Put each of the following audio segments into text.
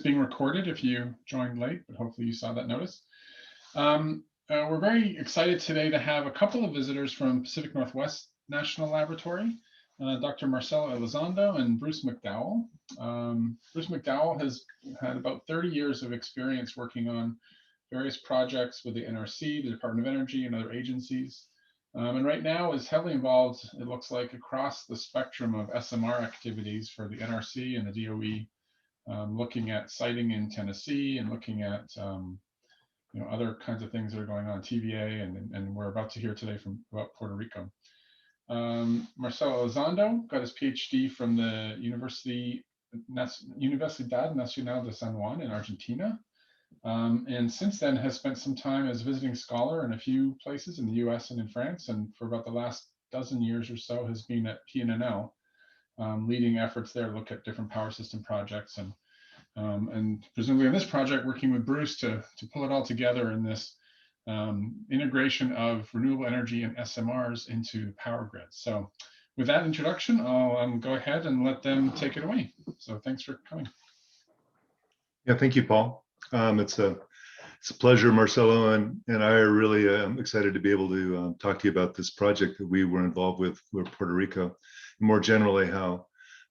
Being recorded if you joined late, but hopefully you saw that notice. We're very excited today to have a couple of visitors from Pacific Northwest National Laboratory, Dr. Marcelo Elizondo and Bruce McDowell. Bruce McDowell has had about 30 years of experience working on various projects with the NRC, the Department of Energy, and other agencies. And right now is heavily involved, it looks like, across the spectrum of SMR activities for the NRC and the DOE. Looking at siting in Tennessee and looking at other kinds of things that are going on, TVA, and we're about to hear today about Puerto Rico. Marcelo Elizondo got his PhD from the Universidad Nacional de San Juan in Argentina, and since then has spent some time as a visiting scholar in a few places in the US and in France, and for about the last dozen years or so has been at Pnnl, leading efforts there to look at different power system projects, and presumably on this project working with Bruce to pull it all together in this integration of renewable energy and SMRs into the power grid. So with that introduction, I'll go ahead and let them take it away. So thanks for coming. Yeah, thank you, Paul. It's a pleasure. Marcelo and I are really excited to be able to talk to you about this project that we were involved with Puerto Rico, and more generally how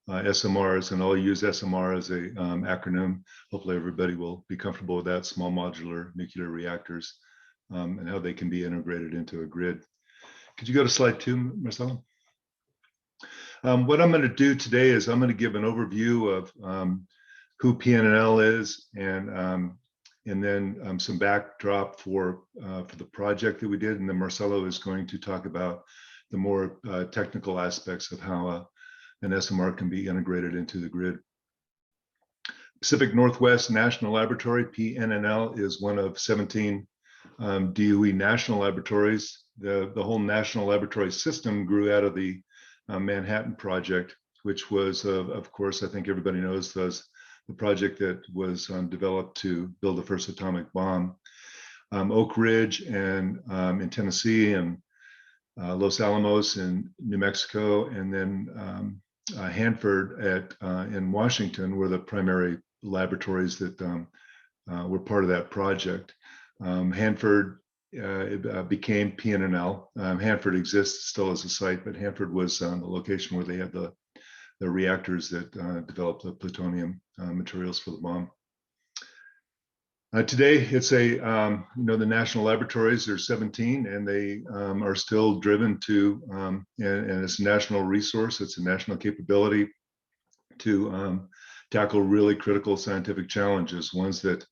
SMRs, and I'll use SMR as a acronym. Hopefully everybody will be comfortable with that, small modular nuclear reactors, and how they can be integrated into a grid. Could you go to slide 2, Marcelo? What I'm going to do today is I'm going to give an overview of who Pnnl is, and then some backdrop for the project that we did, and then Marcelo is going to talk about the more technical aspects of how an SMR can be integrated into the grid. Pacific Northwest National Laboratory, PNNL, is one of 17 DOE national laboratories. The whole national laboratory system grew out of the Manhattan Project, which was, of course, I think everybody knows, was the project that was developed to build the first atomic bomb. Oak Ridge and in Tennessee, and Los Alamos in New Mexico, and then Hanford in Washington were the primary laboratories that were part of that project. Hanford became Pnnl. Hanford exists still as a site, but Hanford was the location where they had the reactors that developed the plutonium materials for the bomb. Today, it's the national laboratories, there's 17, and they are still driven to, and it's a national resource, it's a national capability to tackle really critical scientific challenges, ones that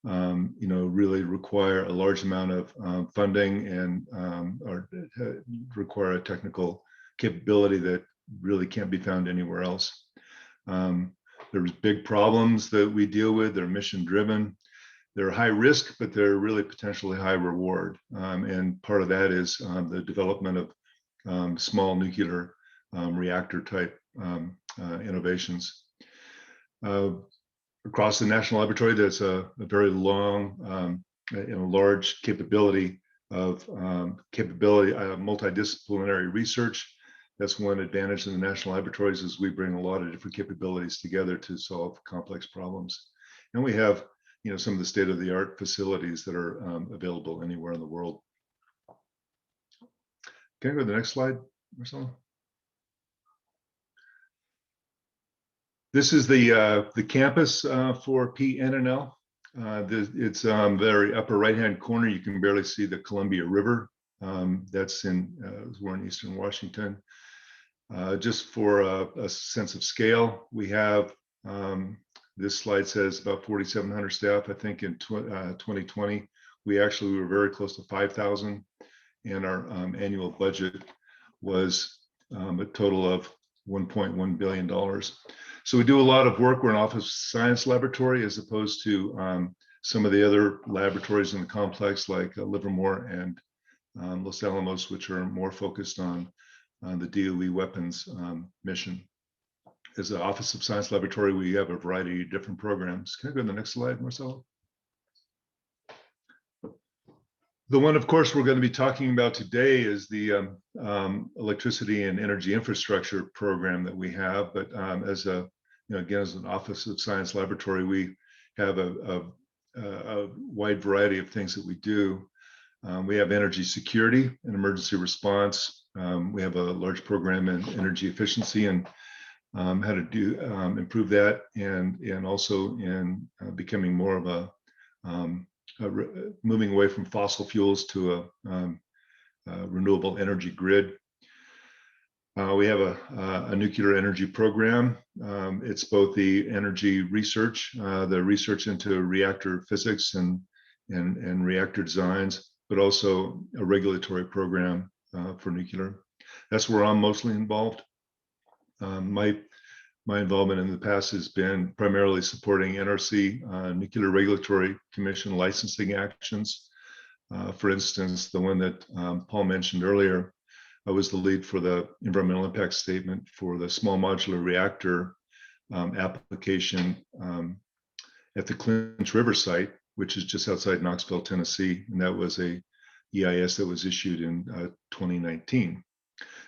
really require a large amount of funding and or require a technical capability that really can't be found anywhere else. There's big problems that we deal with, they're mission driven. They're high risk, but they're really potentially high reward. And part of that is the development of small nuclear reactor type innovations. Across the National Laboratory, there's a very long, large capability of multidisciplinary research. That's one advantage in the National Laboratories, is we bring a lot of different capabilities together to solve complex problems. And we have some of the state-of-the-art facilities that are available anywhere in the world. Can I go to the next slide, Marcelo? This is the campus for Pnnl. It's very upper right-hand corner. You can barely see the Columbia River. That's we're in Eastern Washington. Just for a sense of scale, we have this slide says about 4,700 staff. I think in 2020, we were very close to 5,000, and our annual budget was a total of $1.1 billion. So we do a lot of work. We're an office science laboratory as opposed to some of the other laboratories in the complex like Livermore and Los Alamos, which are more focused on the DOE weapons mission. As an Office of Science Laboratory, we have a variety of different programs. Can I go to the next slide, Marcelo? The one, of course, we're going to be talking about today is the electricity and energy infrastructure program that we have. But again, as an Office of Science Laboratory, we have a wide variety of things that we do. We have energy security and emergency response. We have a large program in energy efficiency and how to do improve that, and also in becoming more of a moving away from fossil fuels to a renewable energy grid. We have a nuclear energy program. It's both the energy research, the research into reactor physics and reactor designs, but also a regulatory program for nuclear. That's where I'm mostly involved. My involvement in the past has been primarily supporting NRC, Nuclear Regulatory Commission licensing actions. For instance, the one that Paul mentioned earlier, I was the lead for the environmental impact statement for the small modular reactor application at the Clinch River site, which is just outside Knoxville, Tennessee. And that was a EIS that was issued in 2019.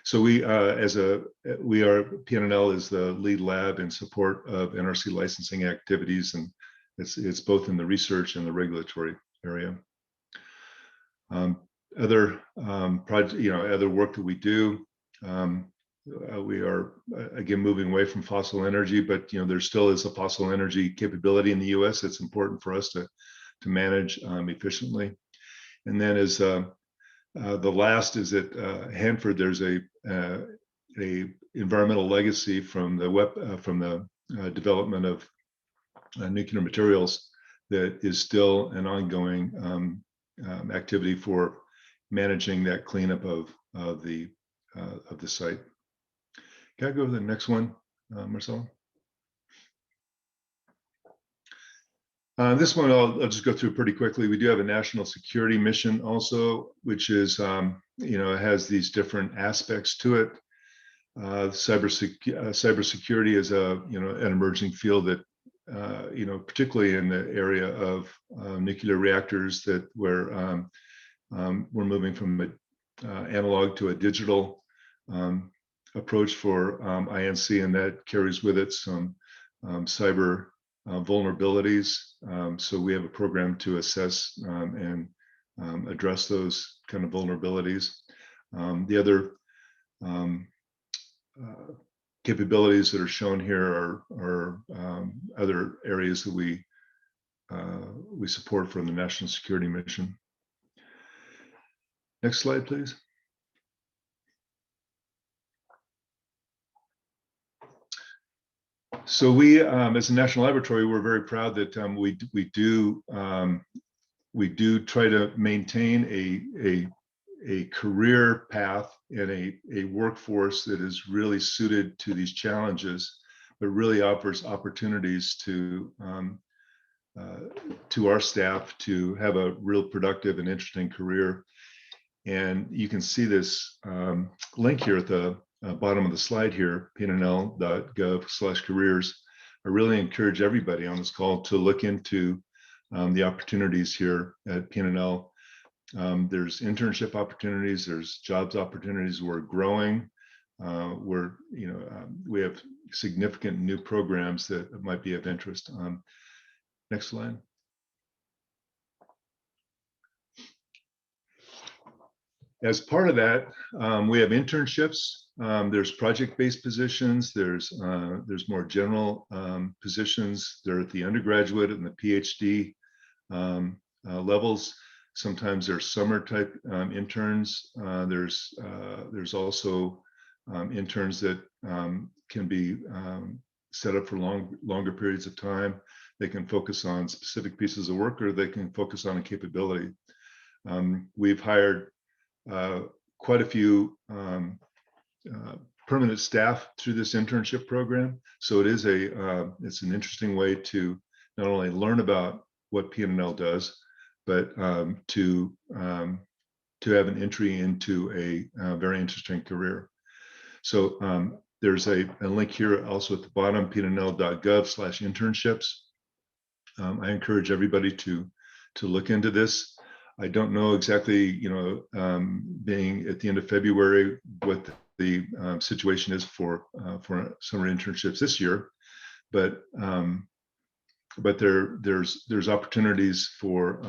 So Pnnl is the lead lab in support of NRC licensing activities, and it's both in the research and the regulatory area. Other project, other work that we do, we are again moving away from fossil energy, but there still is a fossil energy capability in the U.S. It's important for us to manage efficiently. And then as the last is at Hanford, there's a environmental legacy from the development of nuclear materials that is still an ongoing activity for managing that cleanup of the site. Can I go to the next one, Marcelo? This one I'll just go through pretty quickly. We do have a national security mission also, which is has these different aspects to it. Cybersecurity is an emerging field that particularly in the area of nuclear reactors, where we're moving from an analog to a digital approach for INC, and that carries with it some cyber vulnerabilities. So we have a program to assess and address those kind of vulnerabilities. The other capabilities that are shown here are other areas that we support from the National Security Mission. Next slide, please. So we, as a national laboratory, we're very proud that we do try to maintain a career path and a workforce that is really suited to these challenges, but really offers opportunities to our staff to have a real productive and interesting career. And you can see this link here at the bottom of the slide here, pnl.gov/careers. I really encourage everybody on this call to look into the opportunities here at Pnnl. There's internship opportunities, there's jobs opportunities. We're growing. We have significant new programs that might be of interest. Next slide. As part of that, we have internships. There's project-based positions. There's more general positions. They're at the undergraduate and the PhD levels. Sometimes there's summer type interns. There's also interns that can be set up for longer periods of time. They can focus on specific pieces of work, or they can focus on a capability. We've hired quite a few permanent staff through this internship program. So it is it's an interesting way to not only learn about what Pnnl does, but to have an entry into a very interesting career. So there's a link here also at the bottom, pnnl.gov/internships. I encourage everybody to look into this. I don't know exactly, being at the end of February, what the situation is for summer internships this year, but but there's opportunities for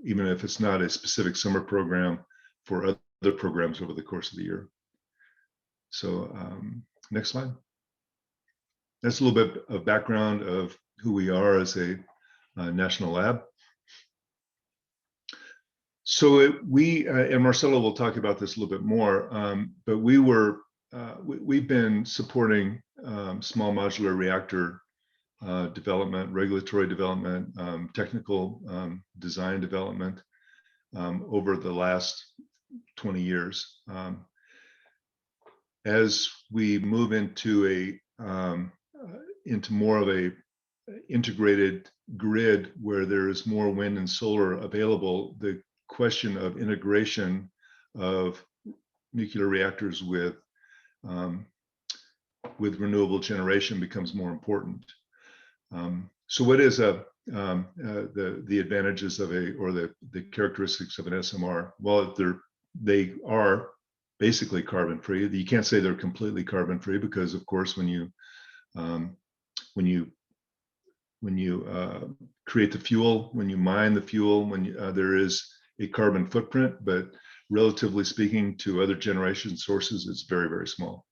even if it's not a specific summer program, for other programs over the course of the year. So next slide. That's a little bit of background of who we are as a national lab. So we and Marcelo will talk about this a little bit more, but we've been supporting small modular reactor development, regulatory development, technical design development over the last 20 years. As we move into more of a integrated grid where there is more wind and solar available, the question of integration of nuclear reactors with renewable generation becomes more important. So what is the advantages of the characteristics of an SMR? Well, they are basically carbon free. You can't say they're completely carbon free because, of course, when you create the fuel, when you mine the fuel, there is a carbon footprint, but relatively speaking to other generation sources, it's very, very small.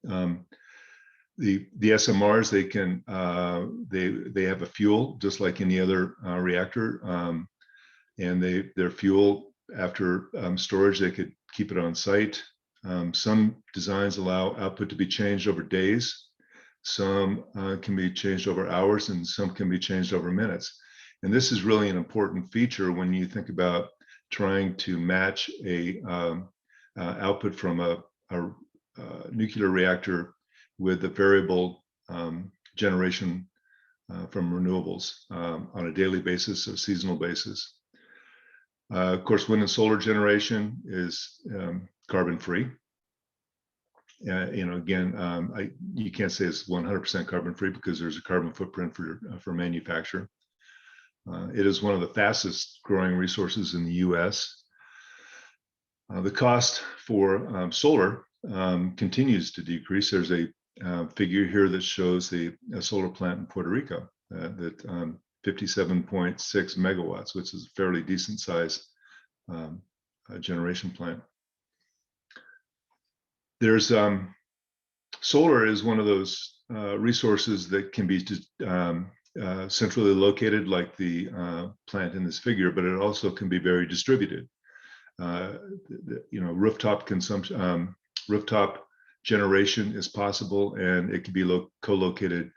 The SMRs, they have a fuel just like any other reactor, and their fuel, after storage, they could keep it on site. Some designs allow output to be changed over days. Some can be changed over hours, and some can be changed over minutes. And this is really an important feature when you think about trying to match a output from a nuclear reactor with the variable generation from renewables on a daily basis or seasonal basis. Of course, wind and solar generation is carbon free. Again, you can't say it's 100% carbon free because there's a carbon footprint for manufacture. It is one of the fastest growing resources in the US. The cost for solar continues to decrease. There's a figure here that shows a solar plant in Puerto Rico that 57.6 megawatts, which is a fairly decent size generation plant. There's solar is one of those resources that can be centrally located, like the plant in this figure, but it also can be very distributed. Rooftop consumption, rooftop generation is possible, and it can be co-located.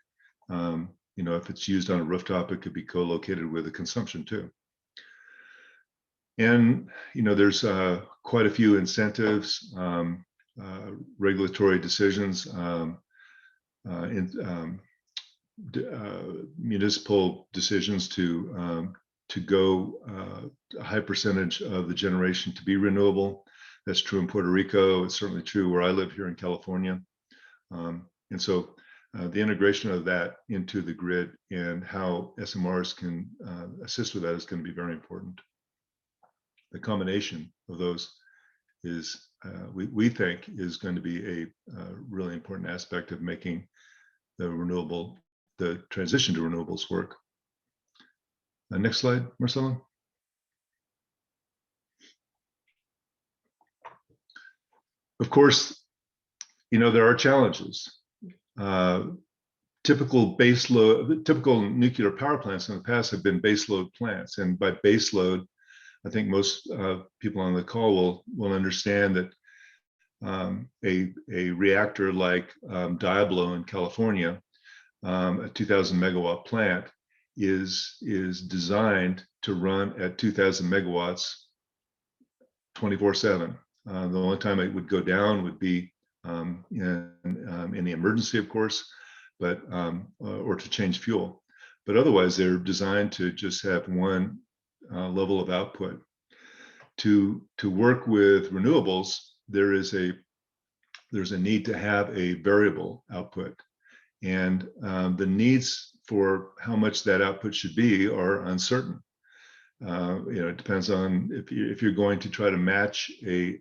If it's used on a rooftop, it could be co-located with the consumption too. And there's quite a few incentives, regulatory decisions, municipal decisions to go a high percentage of the generation to be renewable. That's true in Puerto Rico. It's certainly true where I live here in California. And so the integration of that into the grid and how SMRs can assist with that is going to be very important. The combination of those is, we think, is going to be a really important aspect of making the transition to renewables work. Next slide, Marcelo. Of course, there are challenges. Typical nuclear power plants in the past have been baseload plants, and by baseload, I think most people on the call will understand that a reactor like Diablo in California, a 2,000 megawatt plant, is designed to run at 2,000 megawatts 24/7. The only time it would go down would be in the emergency, of course, but or to change fuel. But otherwise, they're designed to just have one level of output. To work with renewables, there's a need to have a variable output, and the needs for how much that output should be are uncertain. It depends on if you're going to try to match a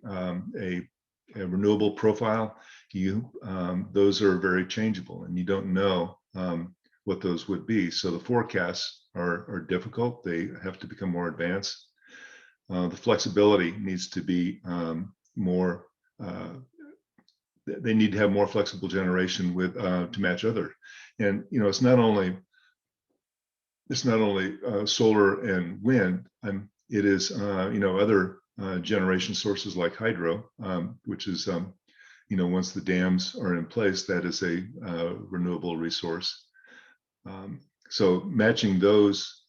renewable profile. Those are very changeable, and you don't know what those would be. So the forecasts are difficult. They have to become more advanced. The flexibility needs to be more. They need to have more flexible generation with to match other. And it's not only solar and wind. It is other generation sources like hydro, which is once the dams are in place, that is a renewable resource. So matching those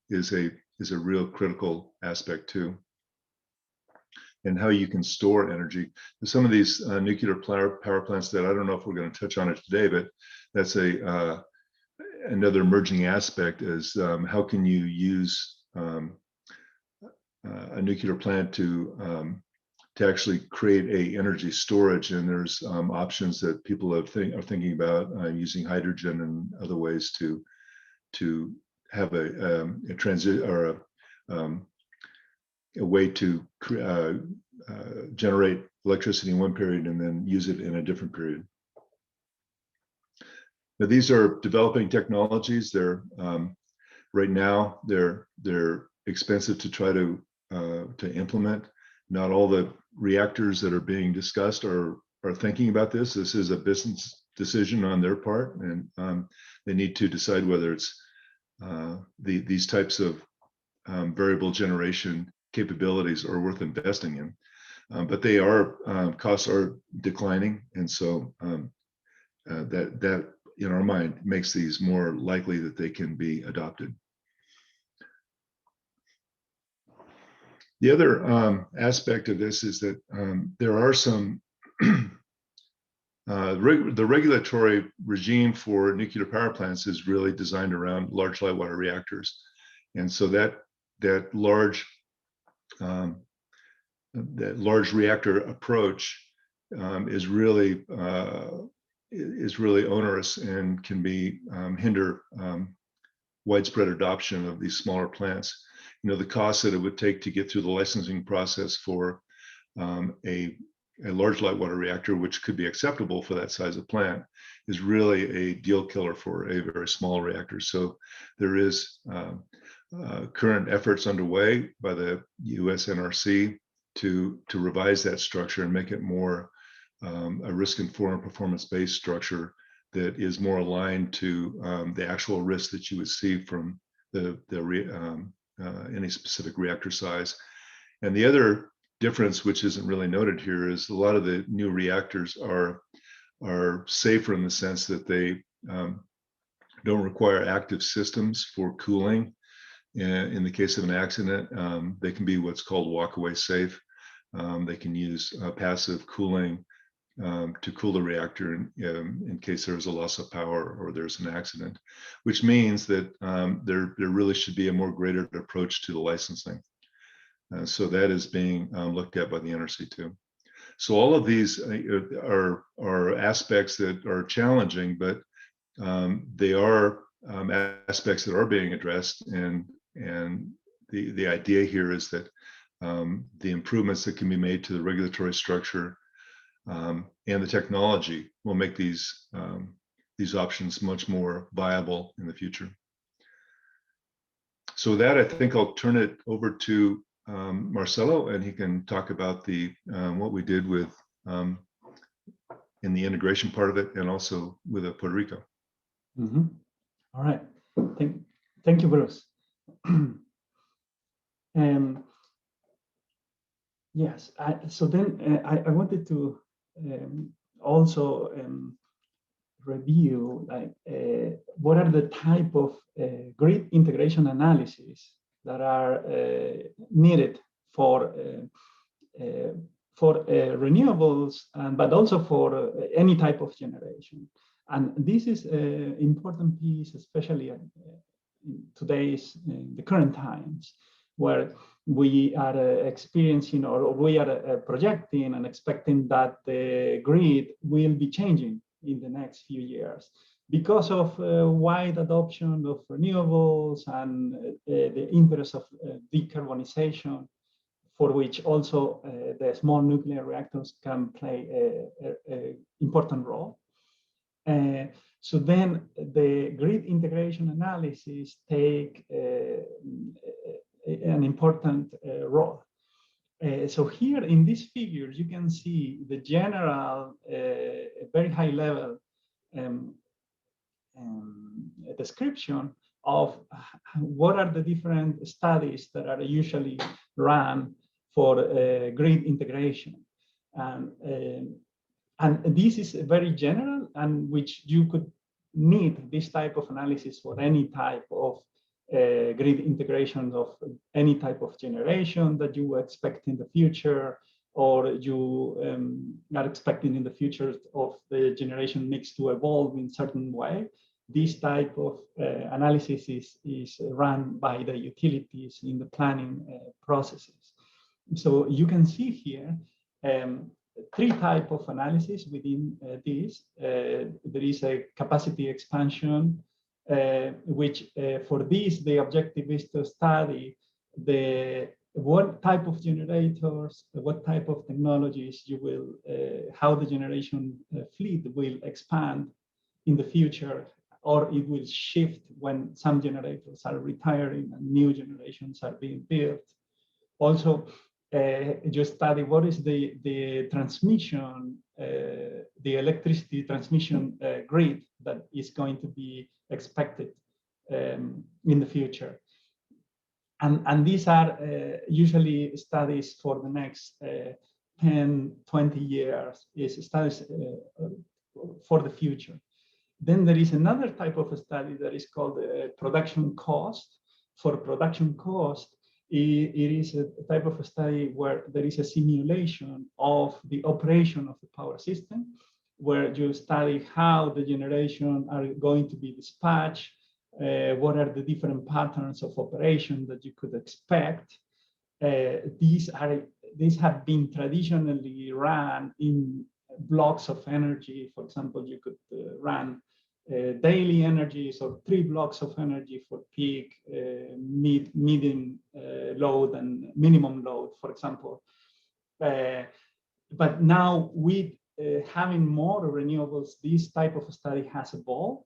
is a real critical aspect too. And how you can store energy. Some of these nuclear power plants that I don't know if we're going to touch on it today, but that's another emerging aspect is how can you use a nuclear plant to actually create a energy storage, and there's options that people are thinking about using hydrogen and other ways to have a transit or a way to generate electricity in one period and then use it in a different period. Now, these are developing technologies. They're right now they're expensive to try to implement. Not all the reactors that are being discussed are thinking about this. This is a business decision on their part, and they need to decide whether it's these types of variable generation capabilities are worth investing in. But they are costs are declining, and so that in our mind makes these more likely that they can be adopted. The other aspect of this is that there are some the regulatory regime for nuclear power plants is really designed around large light water reactors, and so that large reactor approach is really onerous and can be hinder widespread adoption of these smaller plants. The cost that it would take to get through the licensing process for a large light water reactor, which could be acceptable for that size of plant, is really a deal killer for a very small reactor. So there is current efforts underway by the US NRC to revise that structure and make it more a risk-informed, performance-based structure that is more aligned to the actual risk that you would see from any specific reactor size. And the other difference, which isn't really noted here, is a lot of the new reactors are safer in the sense that they don't require active systems for cooling. In the case of an accident, they can be what's called walk-away safe. They can use passive cooling to cool the reactor in case there's a loss of power or there's an accident, which means that there really should be a more graded approach to the licensing. So that is being looked at by the NRC too. So all of these are aspects that are challenging, but they are aspects that are being addressed, and the idea here is that the improvements that can be made to the regulatory structure and the technology will make these options much more viable in the future. So with that, I think I'll turn it over to Marcelo, and he can talk about what we did with in the integration part of it, and also with Puerto Rico. Mm-hmm. All right. Thank you, Bruce. Yes. So then I wanted to also review what are the type of grid integration analysis that are needed for renewables, but also for any type of generation. And this is an important piece, especially in the current times, where we are experiencing, or we are projecting and expecting that the grid will be changing in the next few years because of wide adoption of renewables and the interest of decarbonization, for which also the small nuclear reactors can play an important role. So then the grid integration analysis take an important role. So here in this figure, you can see the general, very high level description of what are the different studies that are usually run for grid integration. And this is very general, and which you could need this type of analysis for any type of grid integration of any type of generation that you expect in the future, or you are expecting in the future of the generation mix to evolve in certain way. This type of analysis is run by the utilities in the planning processes. So you can see here three types of analysis within this. There is a capacity expansion, which for this, the objective is to study what type of generators, what type of technologies you will, how the generation fleet will expand in the future, or it will shift when some generators are retiring and new generations are being built. Also, you study what is the transmission, the electricity transmission grid that is going to be expected in the future. And these are usually studies for the next 10, 20 years, is studies for the future. Then there is another type of a study that is called production cost. For production cost, it is a type of a study where there is a simulation of the operation of the power system, where you study how the generation are going to be dispatched, what are the different patterns of operation that you could expect. These have been traditionally run in blocks of energy. For example, you could run daily energies or 3 blocks of energy for peak, medium load, and minimum load, for example. But now with having more renewables, this type of study has evolved,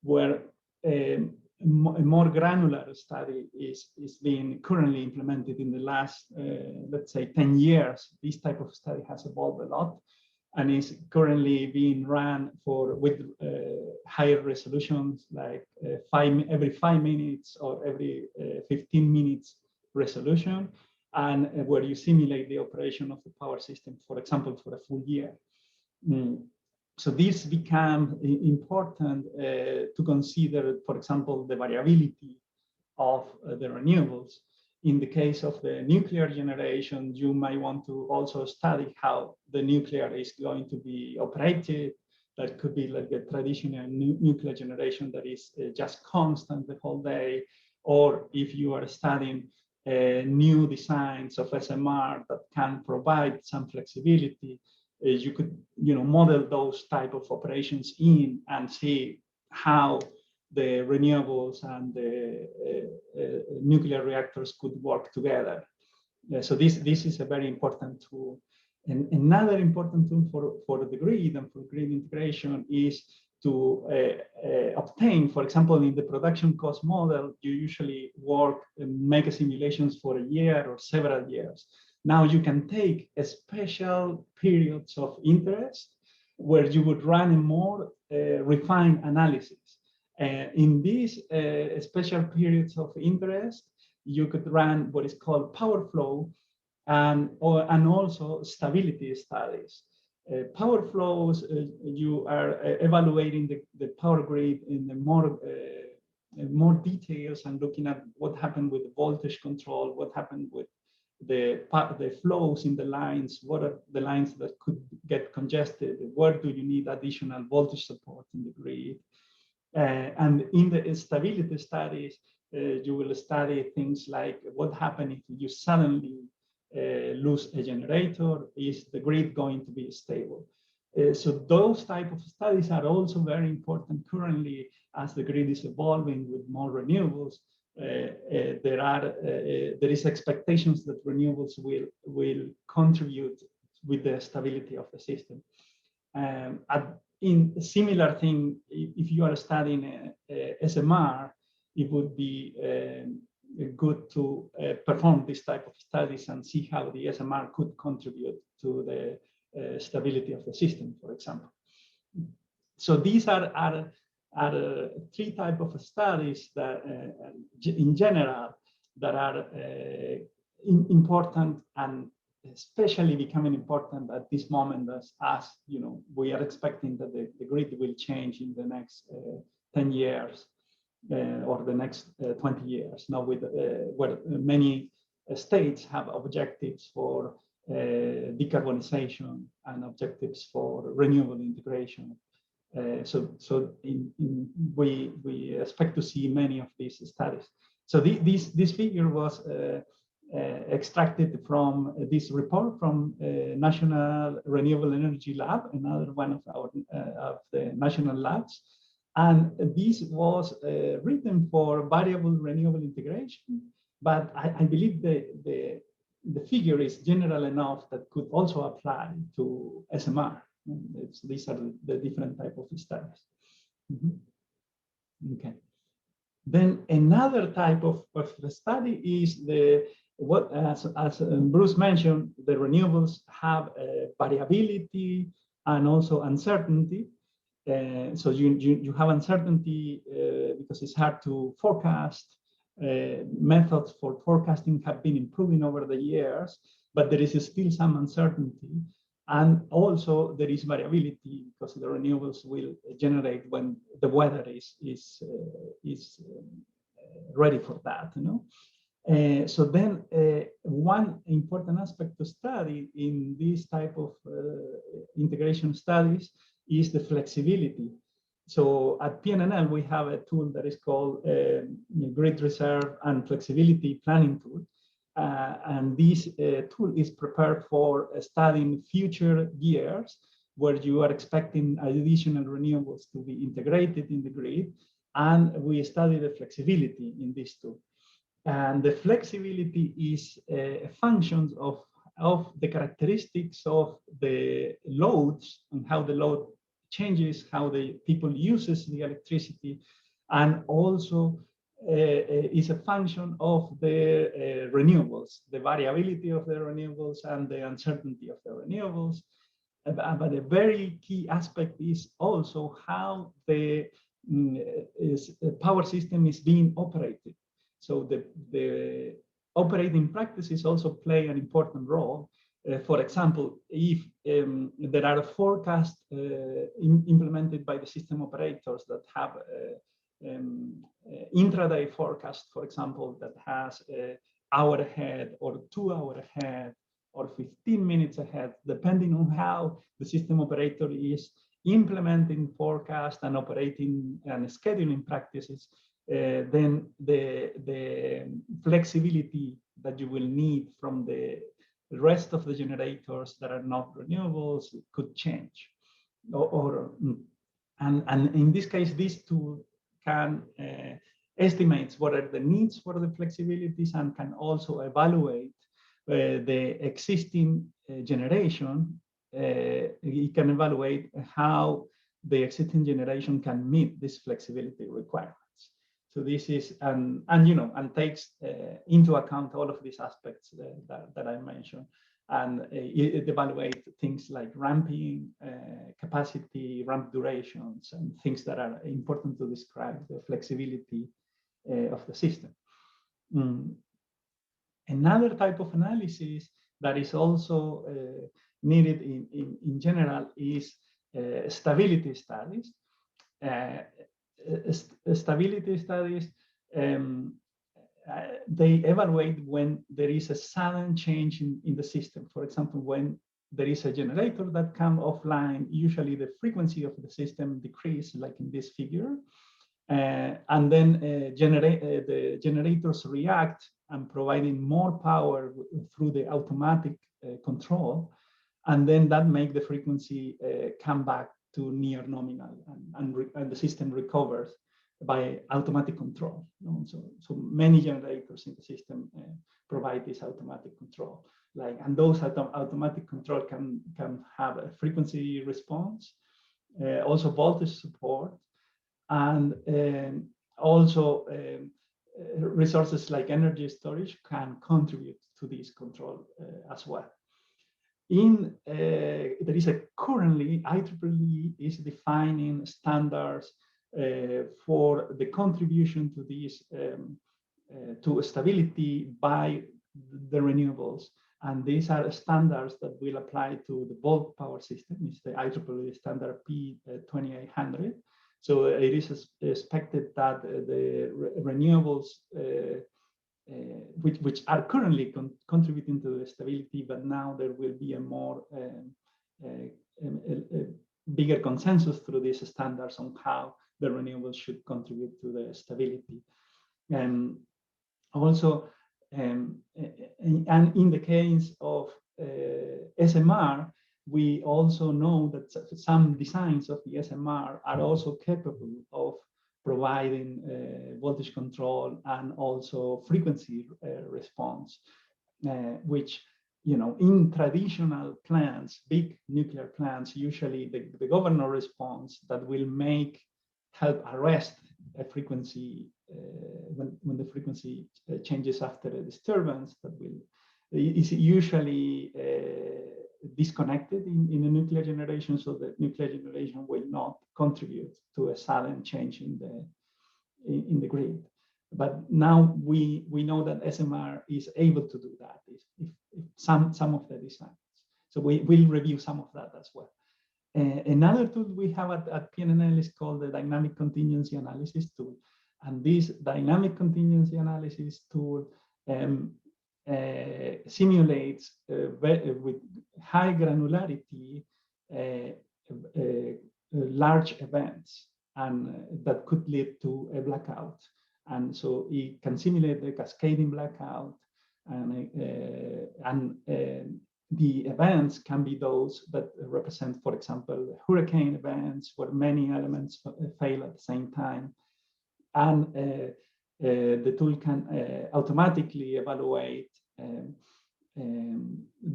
where a more granular study is being currently implemented in the last, let's say, 10 years. This type of study has evolved a lot and is currently being run with higher resolutions, like every 5 minutes or every 15 minutes resolution, and where you simulate the operation of the power system, for example, for a full year. So this becomes important to consider, for example, the variability of the renewables. In the case of the nuclear generation, you might want to also study how the nuclear is going to be operated. That could be like the traditional nuclear generation that is just constant the whole day. Or if you are studying new designs of SMR that can provide some flexibility, you could model those type of operations in and see how the renewables and the nuclear reactors could work together. So this is a very important tool. And another important tool for the grid and for grid integration is to obtain, for example, in the production cost model, you usually work and make simulations for a year or several years. Now you can take a special periods of interest where you would run a more refined analysis. In these special periods of interest, you could run what is called power flow and also stability studies. Power flows, you are evaluating the power grid in the more details and looking at what happened with the voltage control, what happened with the flows in the lines, what are the lines that could get congested, where do you need additional voltage support in the grid. And in the stability studies, you will study things like what happens if you suddenly lose a generator. Is the grid going to be stable? So those type of studies are also very important currently as the grid is evolving with more renewables. There is expectations that renewables will contribute with the stability of the system. in a similar thing, if you are studying SMR, it would be good to perform this type of studies and see how the SMR could contribute to the stability of the system, for example. So these are three types of studies that, in general, that are important and especially becoming important at this moment, as you know, we are expecting that the grid will change in the next 10 years or the next 20 years. Now, with where many states have objectives for decarbonization and objectives for renewable integration. So we expect to see many of these studies. So this figure was extracted from this report from National Renewable Energy Lab, another one of our of the national labs. And this was written for variable renewable integration, but I believe the figure is general enough that could also apply to SMR. These are the different type of studies. Okay. Then another type of study is what, as Bruce mentioned, the renewables have variability and also uncertainty. So you have uncertainty because it's hard to forecast. Methods for forecasting have been improving over the years, but there is still some uncertainty. And also there is variability because the renewables will generate when the weather is ready for that, you know. So then one important aspect to study in this type of integration studies is the flexibility. So at PNL, we have a tool that is called Grid Reserve and Flexibility Planning Tool. And this tool is prepared for studying future years where you are expecting additional renewables to be integrated in the grid. And we study the flexibility in this tool. And the flexibility is a function of the characteristics of the loads and how the load changes, how the people uses the electricity, and also is a function of the renewables, the variability of the renewables and the uncertainty of the renewables. But a very key aspect is also how the power system is being operated. So the operating practices also play an important role. For example, if there are forecasts implemented by the system operators that have intraday forecast, for example, that has an hour ahead or 2 hours ahead or 15 minutes ahead, depending on how the system operator is implementing forecast and operating and scheduling practices, then the flexibility that you will need from the rest of the generators that are not renewables could change. And in this case, these two can estimate what are the needs for the flexibilities and can also evaluate the existing generation. It can evaluate how the existing generation can meet this flexibility requirements. So this is and takes into account all of these aspects that I mentioned, and it evaluate things like ramping, capacity, ramp durations, and things that are important to describe the flexibility of the system. Another type of analysis that is also needed in general is stability studies. Stability studies, they evaluate when there is a sudden change in the system. For example, when there is a generator that comes offline, usually the frequency of the system decreases, like in this figure. And then the generators react and providing more power through the automatic control. And then that makes the frequency come back to near nominal, and the system recovers by automatic control. So many generators in the system provide this automatic control. And those automatic control can have a frequency response, also voltage support, and also resources like energy storage can contribute to this control as well. There is currently IEEE is defining standards for the contribution to this to stability by the renewables, and these are standards that will apply to the bulk power system. It's the IEEE standard P2800. So it is expected that the renewables, which are currently contributing to the stability, but now there will be a more bigger consensus through these standards on how the renewables should contribute to the stability. And also, and in the case of SMR, we also know that some designs of the SMR are also capable of providing voltage control and also frequency response, which, you know, in traditional plants, big nuclear plants, usually the governor response that will help arrest a frequency when the frequency changes after a disturbance, is usually disconnected in a nuclear generation, so the nuclear generation will not contribute to a sudden change in the grid. But now we know that SMR is able to do that if some of the designs. So we will review some of that as well. Another tool we have at Pnnl is called the Dynamic Contingency Analysis tool. And this Dynamic Contingency Analysis tool simulates with high granularity large events, and that could lead to a blackout. And so it can simulate the cascading blackout, and the events can be those that represent, for example, hurricane events where many elements fail at the same time. And the tool can automatically evaluate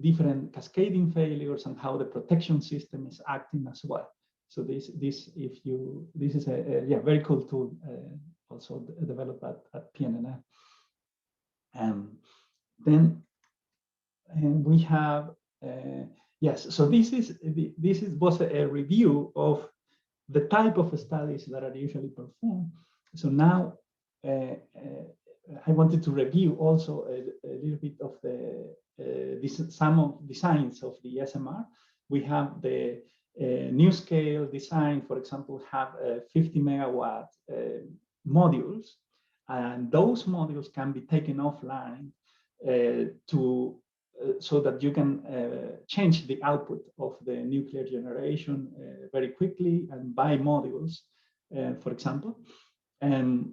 different cascading failures and how the protection system is acting as well. So this is a very cool tool, also developed at Pnnl. Then we have yes. So this was a review of the type of studies that are usually performed. So now I wanted to review also a little bit of some of designs of the SMR. We have the new scale design, for example, have 50 megawatt modules, and those modules can be taken offline so that you can change the output of the nuclear generation very quickly and buy modules, for example. And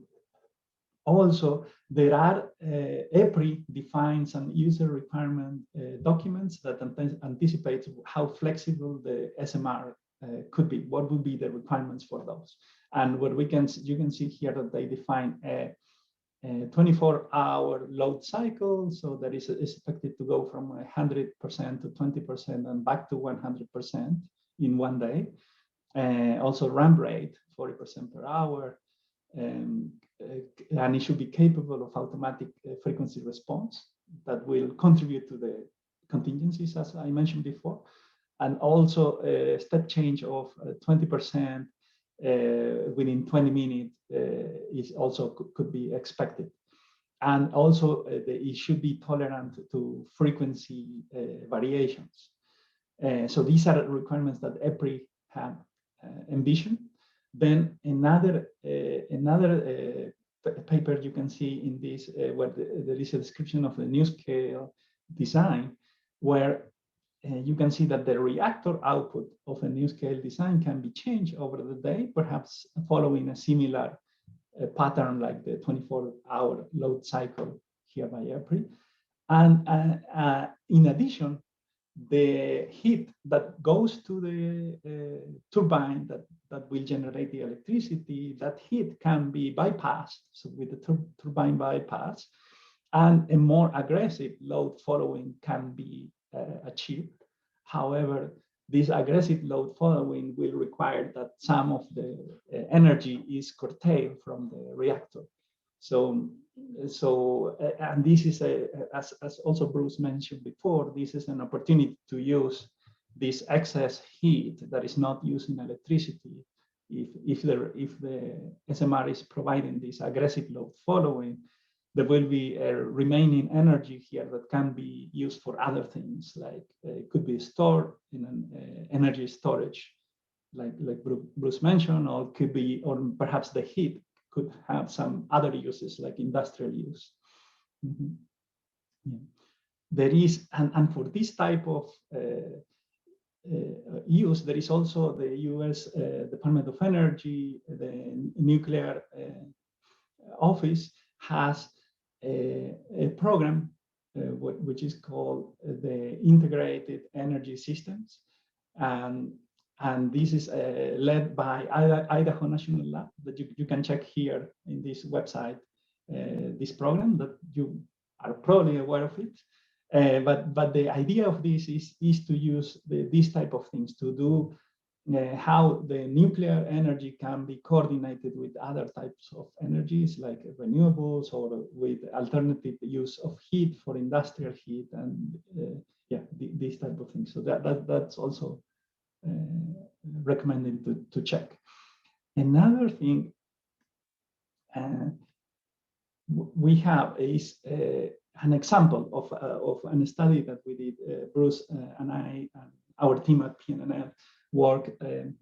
also, there are EPRI defines some user requirement documents that anticipate how flexible the SMR could be. What would be the requirements for those? And what you can see here that they define a 24-hour load cycle, so that is expected to go from 100% to 20% and back to 100% in one day. Also, ramp rate 40% per hour. And it should be capable of automatic frequency response that will contribute to the contingencies, as I mentioned before, and also a step change of 20% within 20 minutes is also could be expected. And also it should be tolerant to frequency variations. So these are requirements that EPRI have envisioned. Then another paper you can see in this, where there is a description of the new scale design, where you can see that the reactor output of a new scale design can be changed over the day, perhaps following a similar pattern like the 24-hour load cycle here by EPRI. And in addition, the heat that goes to the turbine that will generate the electricity, that heat can be bypassed, so with the turbine bypass, and a more aggressive load following can be achieved. However, this aggressive load following will require that some of the energy is curtailed from the reactor. So and this is as also Bruce mentioned before, this is an opportunity to use this excess heat that is not used in electricity. If the SMR is providing this aggressive load following, there will be a remaining energy here that can be used for other things, like it could be stored in an energy storage, like Bruce mentioned, or could be, or perhaps the heat could have some other uses like industrial use. Mm-hmm. Yeah. There is, and for this type of use, there is also the US Department of Energy, the nuclear office has a program which is called the Integrated Energy Systems. And this is led by Idaho National Lab that you can check here in this website, this program that you are probably aware of it. But the idea of this is to use these type of things to do how the nuclear energy can be coordinated with other types of energies like renewables or with alternative use of heat for industrial heat and these type of things. So that's also recommended to check. Another thing we have is an example of a study that we did, Bruce and I, and our team at PNL work a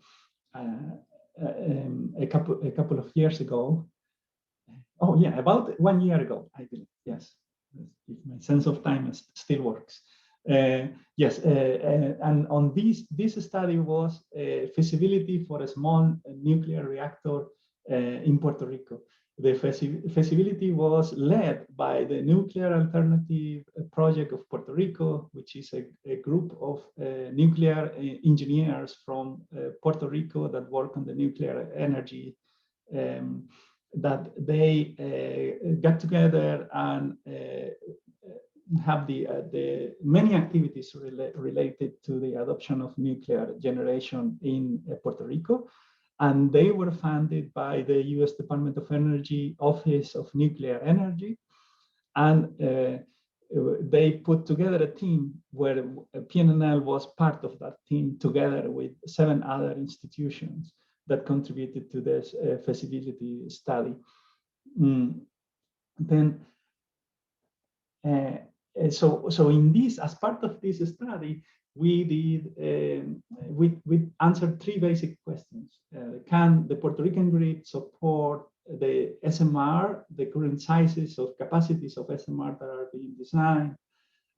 couple of years ago. Oh yeah, about 1 year ago, I believe. Yes, if my sense of time still works. Yes, and on this study was feasibility for a small nuclear reactor in Puerto Rico. The feasibility was led by the Nuclear Alternative Project of Puerto Rico, which is a group of nuclear engineers from Puerto Rico that work on the nuclear energy, that they got together and have the many activities related to the adoption of nuclear generation in Puerto Rico. And they were funded by the US Department of Energy Office of Nuclear Energy. And they put together a team where PNL was part of that team, together with 7 other institutions that contributed to this feasibility study. So in this, as part of this study, we did we answered 3 basic questions. Can the Puerto Rican grid support the SMR, the current sizes or capacities of SMR that are being designed?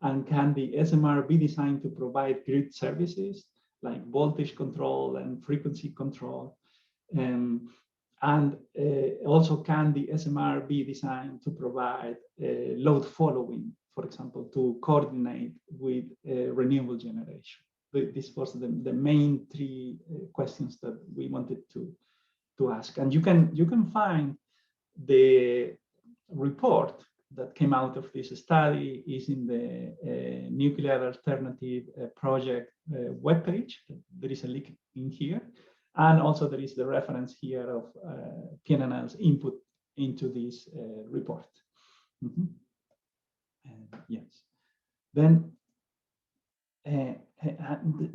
And can the SMR be designed to provide grid services like voltage control and frequency control? And also, can the SMR be designed to provide load following, for example, to coordinate with renewable generation? This was the main 3 questions that we wanted to ask. And you can find the report that came out of this study is in the Nuclear Alternative Project webpage. There is a link in here. And also there is the reference here of PNL's input into this report. Yes. Then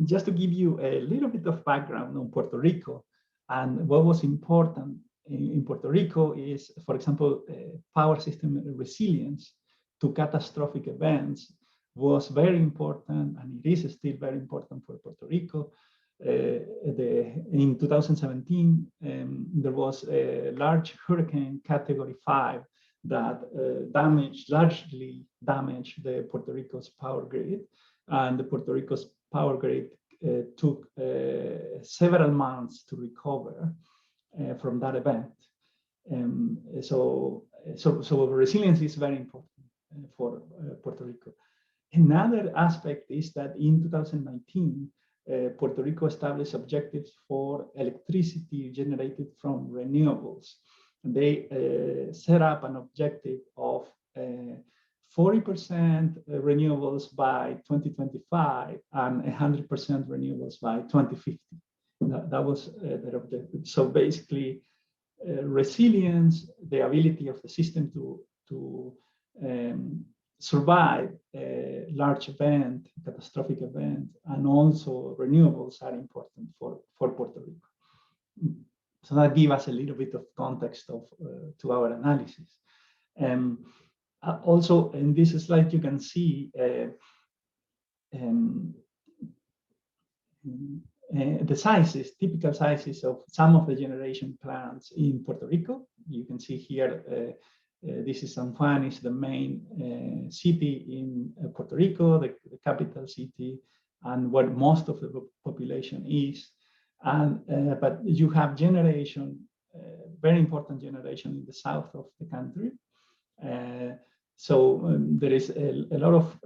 just to give you a little bit of background on Puerto Rico, and what was important in Puerto Rico is, for example, power system resilience to catastrophic events was very important, and it is still very important for Puerto Rico. In 2017, there was a large hurricane category 5 that largely damaged the Puerto Rico's power grid, and the Puerto Rico's power grid took several months to recover from that event. So resilience is very important for Puerto Rico. Another aspect is that in 2019, Puerto Rico established objectives for electricity generated from renewables. And they set up an objective of 40% renewables by 2025 and 100% renewables by 2050. That was their objective. So basically, resilience, the ability of the system to survive a large event, catastrophic event, and also renewables are important for Puerto Rico. So that gives us a little bit of context to our analysis. Also, in this slide, you can see the sizes, typical sizes of some of the generation plants in Puerto Rico. You can see here, this is San Juan, is the main city in Puerto Rico, the capital city, and where most of the population is. And but you have generation, very important generation in the south of the country. So there is a lot of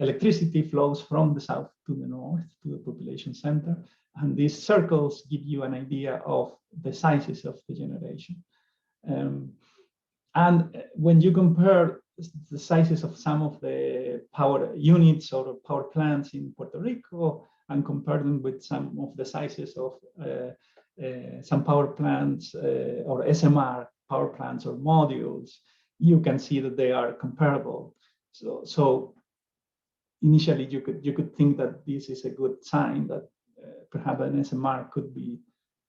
electricity flows from the south to the north, to the population center. And these circles give you an idea of the sizes of the generation. And when you compare the sizes of some of the power units or power plants in Puerto Rico and compare them with some of the sizes of some power plants or SMR power plants or modules, you can see that they are comparable. So initially you could think that this is a good sign that perhaps an SMR could be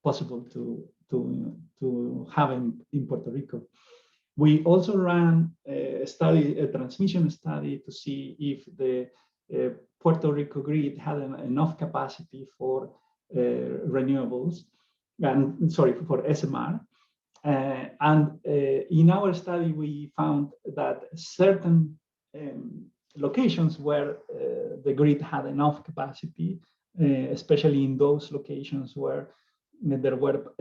possible to have in Puerto Rico. We also ran a study, a transmission study, to see if the Puerto Rico grid had enough capacity for renewables, and sorry, for SMR. And in our study, we found that certain locations where the grid had enough capacity, especially in those locations where there were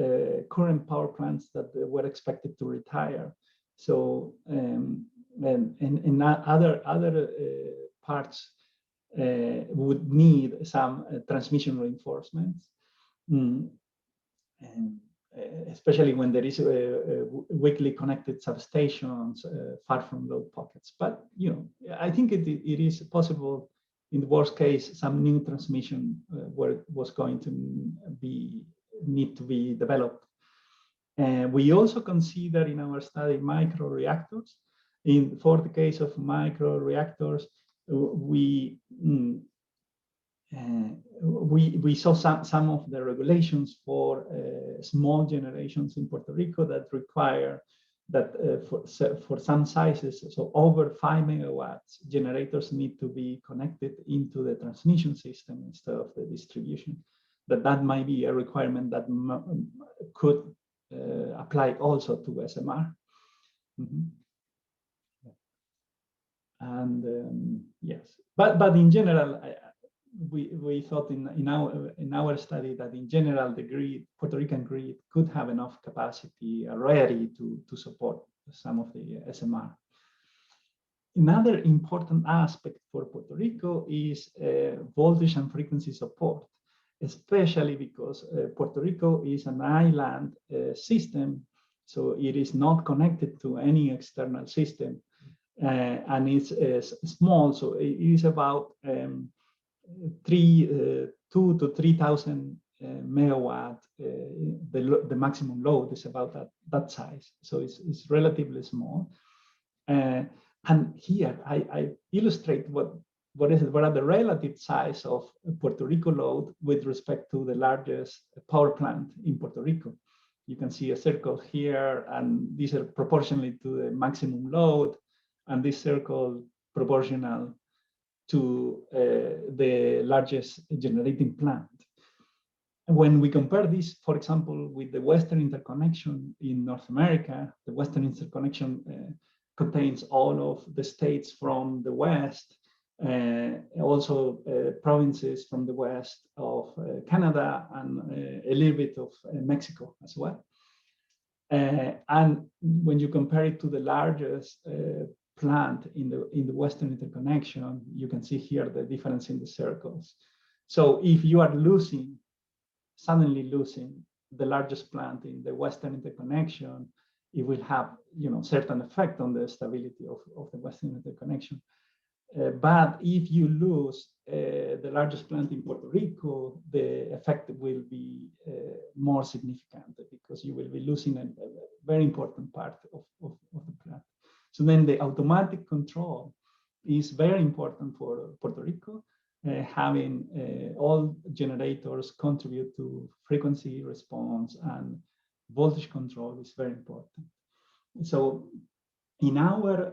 current power plants that were expected to retire. So, and in other parts would need some transmission reinforcements, and especially when there is weakly connected substations far from load pockets. But I think it is possible. In the worst case, some new transmission was going to need to be developed. We also consider in our study microreactors. For the case of microreactors, we saw some of the regulations for small generations in Puerto Rico that require that for some sizes, so over 5 megawatts, generators need to be connected into the transmission system instead of the distribution. That might be a requirement that could apply also to SMR. Mm-hmm. And yes, but in general, we thought in our study that in general the Puerto Rican grid could have enough capacity already to support some of the SMR. Another important aspect for Puerto Rico is voltage and frequency support, especially because Puerto Rico is an island system, so it is not connected to any external system, and it's small, so it is about 2,000 to 3,000 megawatt. The maximum load is about that size, so it's relatively small. And here I illustrate what are the relative size of Puerto Rico load with respect to the largest power plant in Puerto Rico. You can see a circle here, and these are proportionally to the maximum load, and this circle proportional to the largest generating plant. And when we compare this, for example, with the Western interconnection in North America, the Western interconnection contains all of the states from the West, also provinces from the west of Canada, and a little bit of Mexico as well. And when you compare it to the largest plant in the Western interconnection, you can see here the difference in the circles. So if you are suddenly losing the largest plant in the Western interconnection, it will have certain effect on the stability of the Western interconnection. But if you lose the largest plant in Puerto Rico, the effect will be more significant because you will be losing a very important part of the plant. So then the automatic control is very important for Puerto Rico. Having all generators contribute to frequency response and voltage control is very important. So in our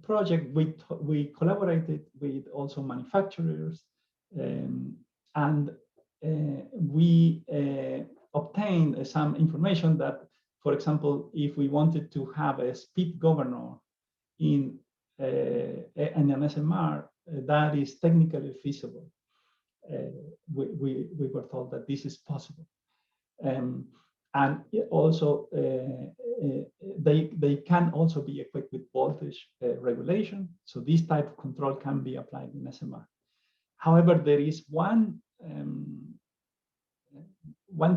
project, we collaborated with also manufacturers, and we obtained some information that, for example, if we wanted to have a speed governor in an SMR, that is technically feasible. We were told that this is possible. And also, they can also be equipped with voltage regulation. So this type of control can be applied in SMR. However, there is one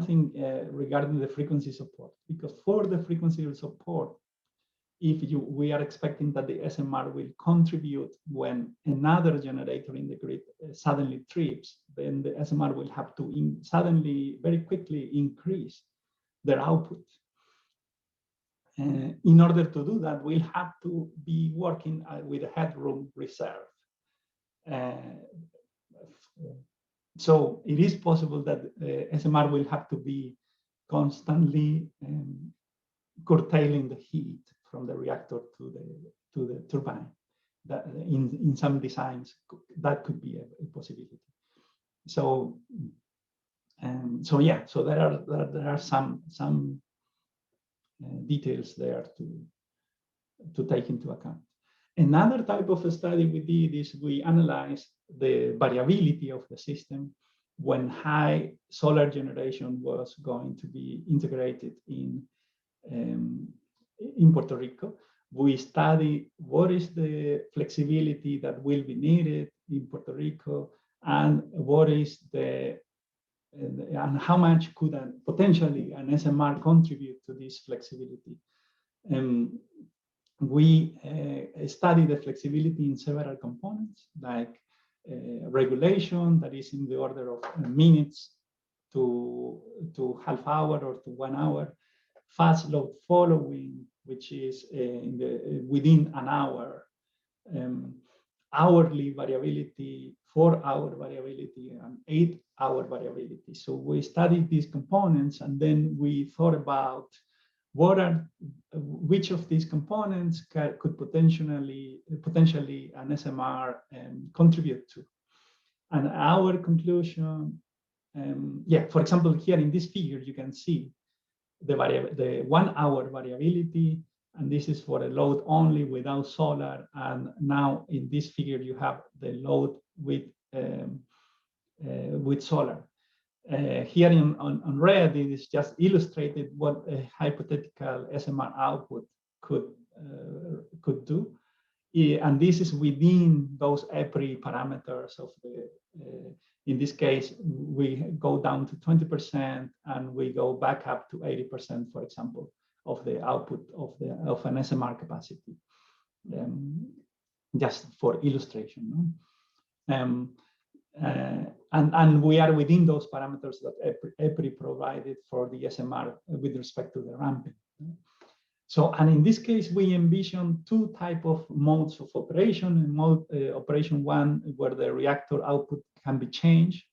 thing regarding the frequency support, because for the frequency support, we are expecting that the SMR will contribute when another generator in the grid suddenly trips, then the SMR will have to suddenly, very quickly increase their output. In order to do that, we'll have to be working with a headroom reserve. So it is possible that SMR will have to be constantly curtailing the heat from the reactor to the turbine. That in some designs that could be a possibility. So yeah, so there are some details there to take into account. Another type of study we did is we analyzed the variability of the system when high solar generation was going to be integrated in Puerto Rico. We study what is the flexibility that will be needed in Puerto Rico, and what is and how much could potentially an SMR contribute to this flexibility. We study the flexibility in several components, like regulation that is in the order of minutes to half hour or to 1 hour, fast load following, which is within an hour, hourly variability, 4-hour variability, and 8-hour variability. So we studied these components, and then we thought about which of these components could potentially an SMR contribute to. And our conclusion, for example, here in this figure, you can see the 1-hour variability, and this is for a load only without solar. And now in this figure, you have the load with solar. Here on red, it is just illustrated what a hypothetical SMR output could do. And this is within those EPRI parameters of the, in this case, we go down to 20% and we go back up to 80%, for example, of the output of an SMR capacity, just for illustration. And we are within those parameters that EPRI provided for the SMR with respect to the ramping. So, and in this case, we envision two types of modes of operation. Mode operation one, where the reactor output can be changed.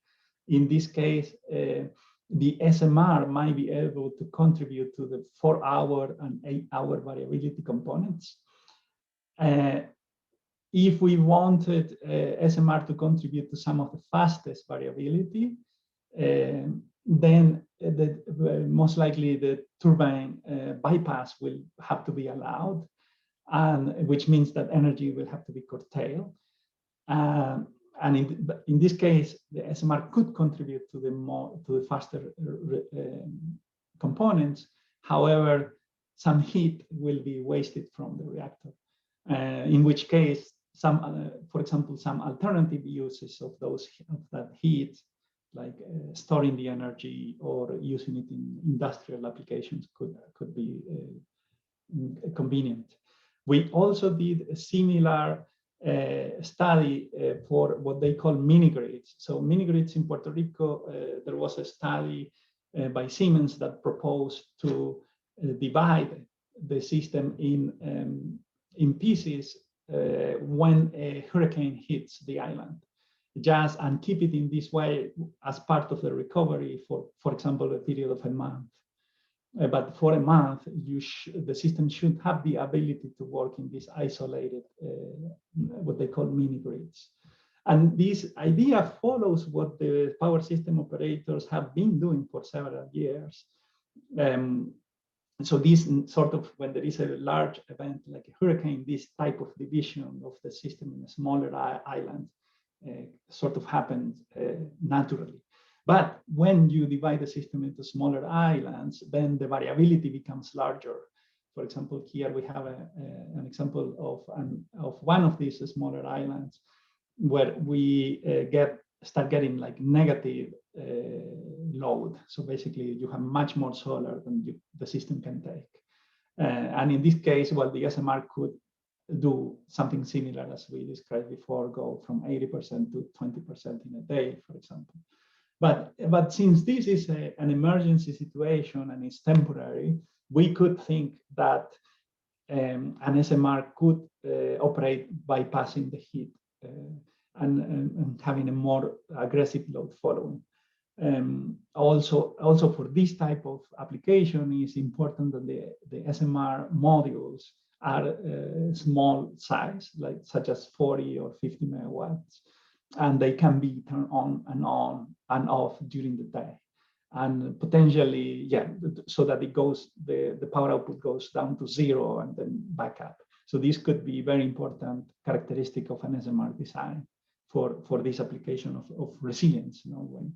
In this case, the SMR might be able to contribute to the 4-hour and 8-hour variability components. If we wanted SMR to contribute to some of the fastest variability, then most likely the turbine bypass will have to be allowed, and which means that energy will have to be curtailed. And in this case, the SMR could contribute to the faster components. However, some heat will be wasted from the reactor. In which case, for example, some alternative uses of that heat, like storing the energy or using it in industrial applications could be convenient. We also did a similar study for what they call mini grids. So mini grids in Puerto Rico, there was a study by Siemens that proposed to divide the system in pieces when a hurricane hits the island, and keep it in this way as part of the recovery for example, a period of a month. But for a month, the system should have the ability to work in these isolated, what they call mini grids. And this idea follows what the power system operators have been doing for several years. So this sort of, when there is a large event like a hurricane, this type of division of the system in a smaller island sort of happens naturally. But when you divide the system into smaller islands, then the variability becomes larger. For example, here we have an example of one of these smaller islands where we start getting like negative load. So basically, you have much more solar than the system can take. And in this case, well, the SMR could do something similar as we described before, go from 80% to 20% in a day, for example. But since this is an emergency situation and it's temporary, we could think that an SMR could operate bypassing the heat and having a more aggressive load following. Also for this type of application, it's important that the SMR modules are small size, like such as 40 or 50 megawatts. And they can be turned on and off during the day, and potentially, so that the power output goes down to 0 and then back up. So this could be very important characteristic of an SMR design for this application of resilience. You know,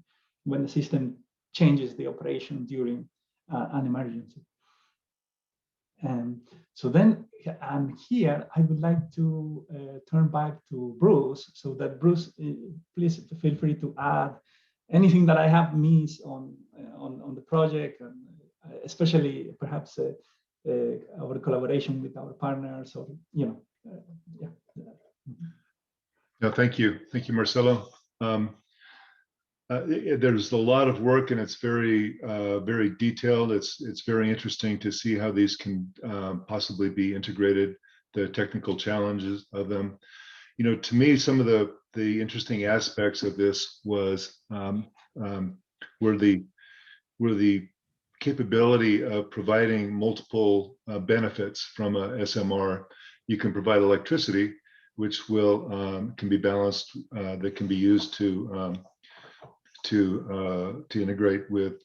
when the system changes the operation during an emergency. So then, and here I would like to turn back to Bruce, so that Bruce, please feel free to add anything that I have missed on the project, and especially perhaps our collaboration with our partners, or No, thank you, Marcelo. There's a lot of work, and it's very, very detailed. It's very interesting to see how these can possibly be integrated, the technical challenges of them. You know, to me, some of the interesting aspects of this were the capability of providing multiple benefits from a SMR. You can provide electricity, which can be balanced, that can be used to integrate with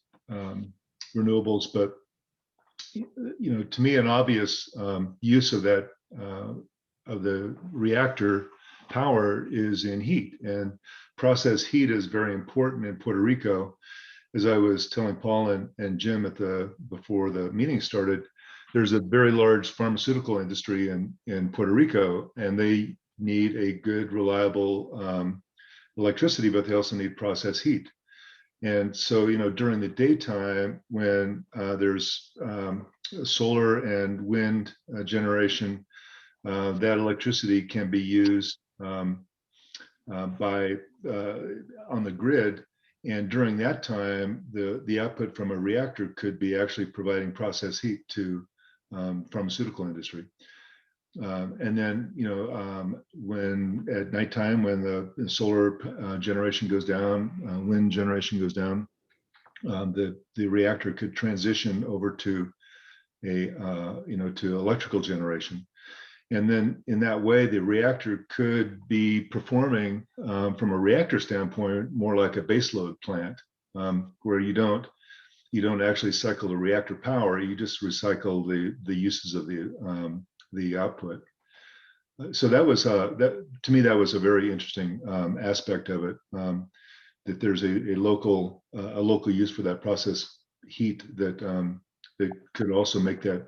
renewables. But you know, to me, an obvious use of that of the reactor power is in heat, and process heat is very important in Puerto Rico. As I was telling Paul and Jim before the meeting started, there's a very large pharmaceutical industry in Puerto Rico, and they need a good, reliable electricity, but they also need process heat. And so, you know, during the daytime, when there's solar and wind generation, that electricity can be used on the grid. And during that time, the output from a reactor could be actually providing process heat to pharmaceutical industry. And then, you know, when at nighttime, when the solar generation goes down, wind generation goes down, the reactor could transition over to to electrical generation. And then in that way, the reactor could be performing from a reactor standpoint more like a baseload plant, where you don't actually cycle the reactor power, you just recycle the uses of the output. So that was to me, that was a very interesting aspect of it, that there's a local use for that process heat that could also make that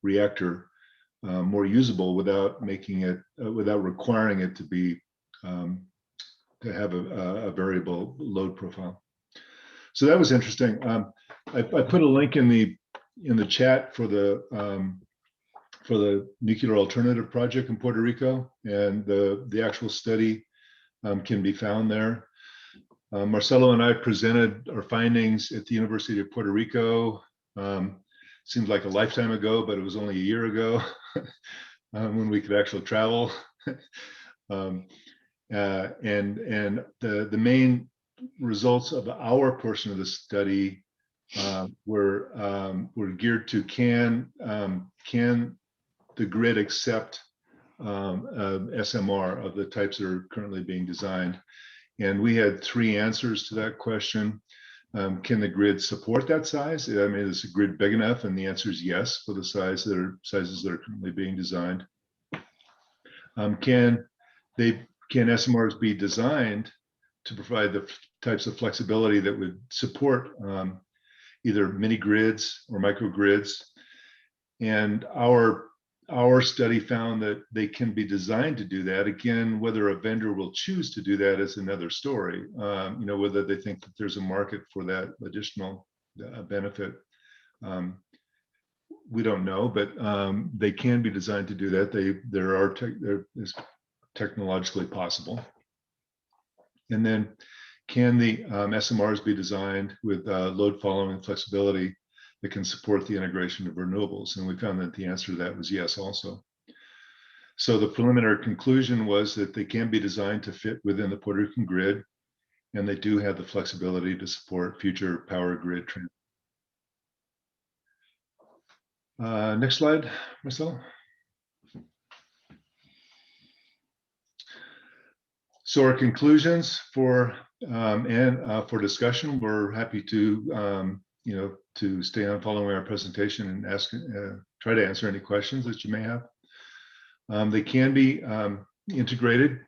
reactor more usable without requiring it to be to have a variable load profile. So that was interesting. I put a link in the chat for the nuclear alternative project in Puerto Rico, and the actual study can be found there. Marcelo and I presented our findings at the University of Puerto Rico. Seems like a lifetime ago, but it was only a year ago when we could actually travel. And the main results of our portion of the study were geared to can the grid accept SMR of the types that are currently being designed. And we had 3 answers to that question. Can the grid support that size? I mean, is the grid big enough? And the answer is yes, for the sizes that are currently being designed. Can SMRs be designed to provide the types of flexibility that would support either mini grids or microgrids? And our study found that they can be designed to do that. Again, whether a vendor will choose to do that is another story. You know, whether they think that there's a market for that additional benefit, we don't know, but they can be designed to do that. There is technologically possible. And then, can the SMRs be designed with load following flexibility that can support the integration of renewables? And we found that the answer to that was yes also. So the preliminary conclusion was that they can be designed to fit within the Puerto Rican grid, and they do have the flexibility to support future power grid transition. Next slide, Marcelo. So our conclusions for discussion, we're happy to to stay on following our presentation and ask, try to answer any questions that you may have. They can be integrated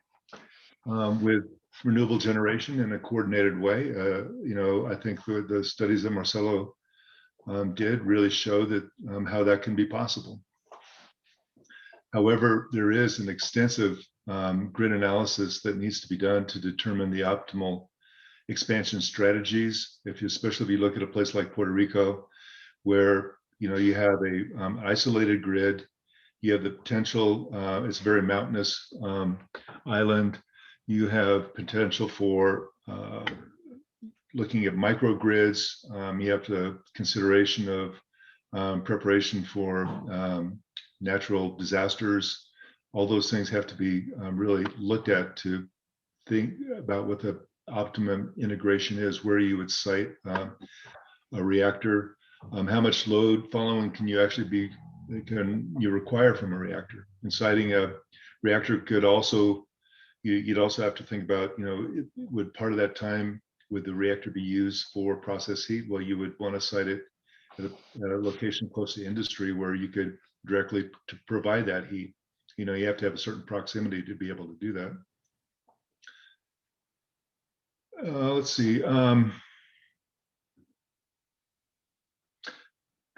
with renewable generation in a coordinated way. You know, I think the studies that Marcelo did really show that how that can be possible. However, there is an extensive grid analysis that needs to be done to determine the optimal expansion strategies. Especially if you look at a place like Puerto Rico, where you have a isolated grid, you have the potential. It's a very mountainous island. You have potential for looking at microgrids. You have the consideration of preparation for natural disasters. All those things have to be really looked at to think about what the optimum integration is, where you would site a reactor, how much load following can you require from a reactor. And siting a reactor could also, you'd also have to think about, would part of that time would the reactor be used for process heat? Well, you would want to site it at a location close to industry where you could directly to provide that heat. You have to have a certain proximity to be able to do that. Let's see. How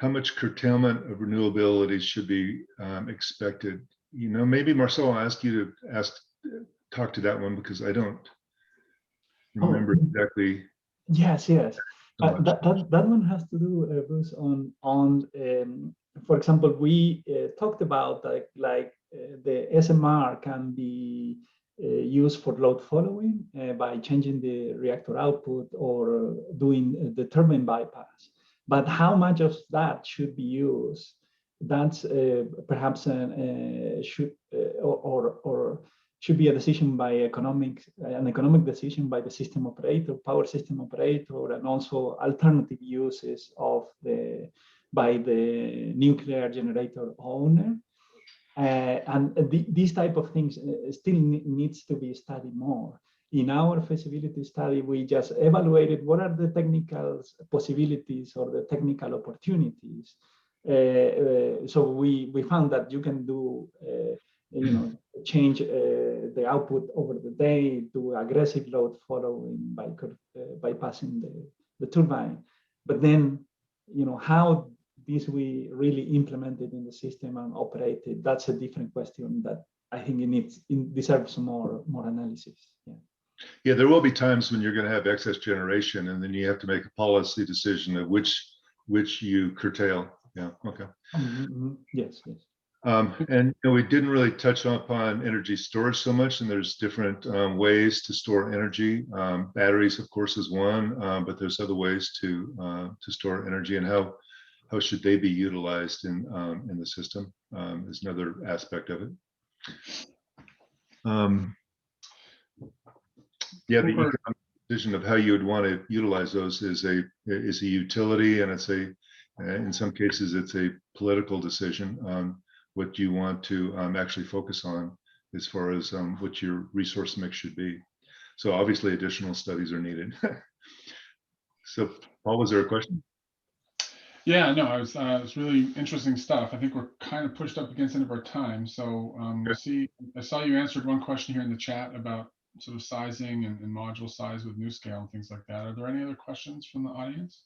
much curtailment of renewability should be expected? Maybe Marcelo, I'll ask you to talk to that one, because I don't remember exactly. Yes. That one has to do, Bruce, on for example, we talked about like the SMR can be used for load following by changing the reactor output or doing the turbine bypass. But how much of that should be used? That's perhaps should be a decision by an economic decision by the system operator, power system operator, and also alternative uses by the nuclear generator owner. These type of things still needs to be studied more. In our feasibility study, we just evaluated what are the technical possibilities or the technical opportunities. So we found that you can do, change the output over the day, do aggressive load following by bypassing the turbine. But then, how this we really implemented in the system and operated, that's a different question that I think it deserves more analysis. Yeah. Yeah, there will be times when you're going to have excess generation, and then you have to make a policy decision of which you curtail. Yeah. Okay. Yes. Yes. And we didn't really touch upon energy storage so much, and there's different ways to store energy. Batteries, of course, is one, but there's other ways to store energy, and how should they be utilized in the system is another aspect of it. Yeah, the economic decision of how you would want to utilize those is a utility, and it's in some cases it's a political decision on what you want to actually focus on as far as what your resource mix should be. So obviously additional studies are needed. So Paul, was there a question? Yeah, no, it's really interesting stuff. I think we're kind of pushed up against the end of our time. So we'll see. I saw you answered one question here in the chat about sort of sizing and module size with NuScale and things like that. Are there any other questions from the audience?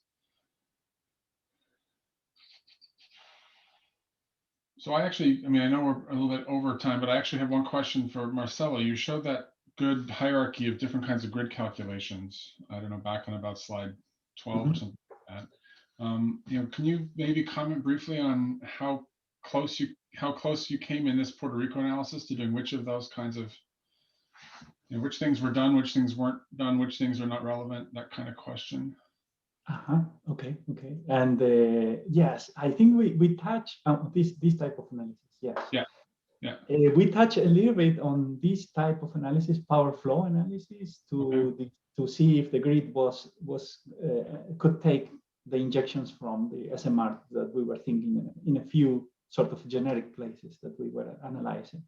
So I mean, I know we're a little bit over time, but I actually have one question for Marcelo. You showed that good hierarchy of different kinds of grid calculations. I don't know, back on about slide 12 or something like that. Can you maybe comment briefly on how close you came in this Puerto Rico analysis to doing which of those kinds of, which things were done, which things weren't done, which things are not relevant, that kind of question? Okay. And yes, I think we touch on this type of analysis. Yes. Yeah. We touch a little bit on this type of analysis, power flow analysis, to see if the grid could take the injections from the SMR that we were thinking in a few sort of generic places that we were analyzing.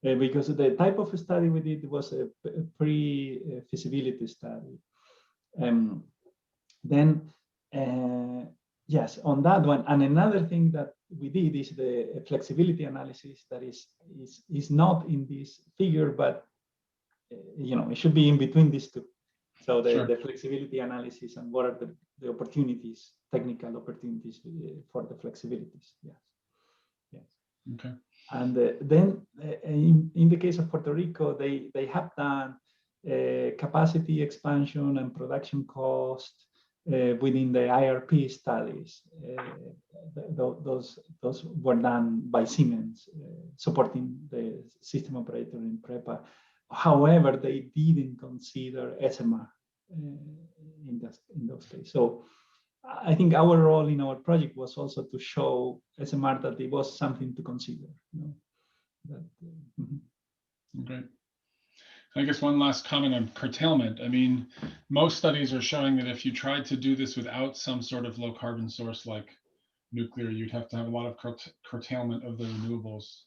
Because the type of study we did was a pre-feasibility study. Then, yes, on that one. And another thing that we did is the flexibility analysis that is not in this figure, but it should be in between these two. So the flexibility analysis and what are the opportunities, technical opportunities for the flexibilities. Yes. Okay. And then in the case of Puerto Rico, they have done capacity expansion and production cost within the IRP studies. Those were done by Siemens, supporting the system operator in PREPA. However, they didn't consider SMR in those cases. So I think our role in our project was also to show SMR that it was something to consider. Great. I guess one last comment on curtailment. I mean, most studies are showing that if you tried to do this without some sort of low carbon source like nuclear, you'd have to have a lot of curtailment of the renewables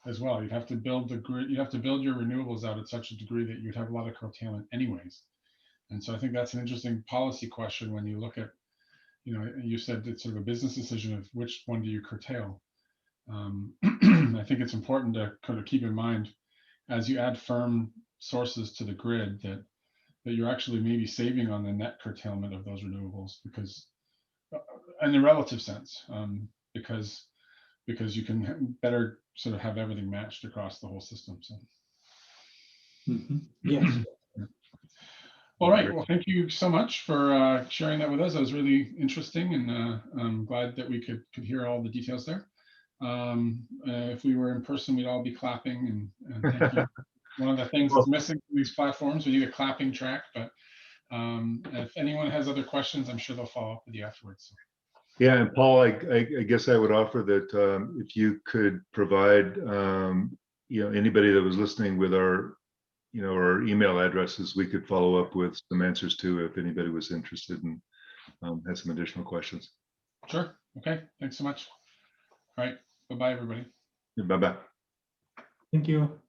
as well. You'd have to build the grid, you'd have to build your renewables out at such a degree that you'd have a lot of curtailment anyways. And so I think that's an interesting policy question when you look at, you said it's sort of a business decision of which one do you curtail. I think it's important to kind of keep in mind as you add firm sources to the grid that you're actually maybe saving on the net curtailment of those renewables, because in the relative sense, because you can better sort of have everything matched across the whole system. So yes. All right. Well, thank you so much for sharing that with us. That was really interesting, and I'm glad that we could hear all the details there. If we were in person, we'd all be clapping, and thank you. One of the things that's missing from these platforms, we need a clapping track, but if anyone has other questions, I'm sure they'll follow up with you afterwards. Yeah, and Paul, I guess I would offer that if you could provide, anybody that was listening with our email addresses, we could follow up with some answers too, if anybody was interested and had some additional questions. Sure. Okay. Thanks so much. All right. Bye-bye, everybody. Bye-bye. Thank you.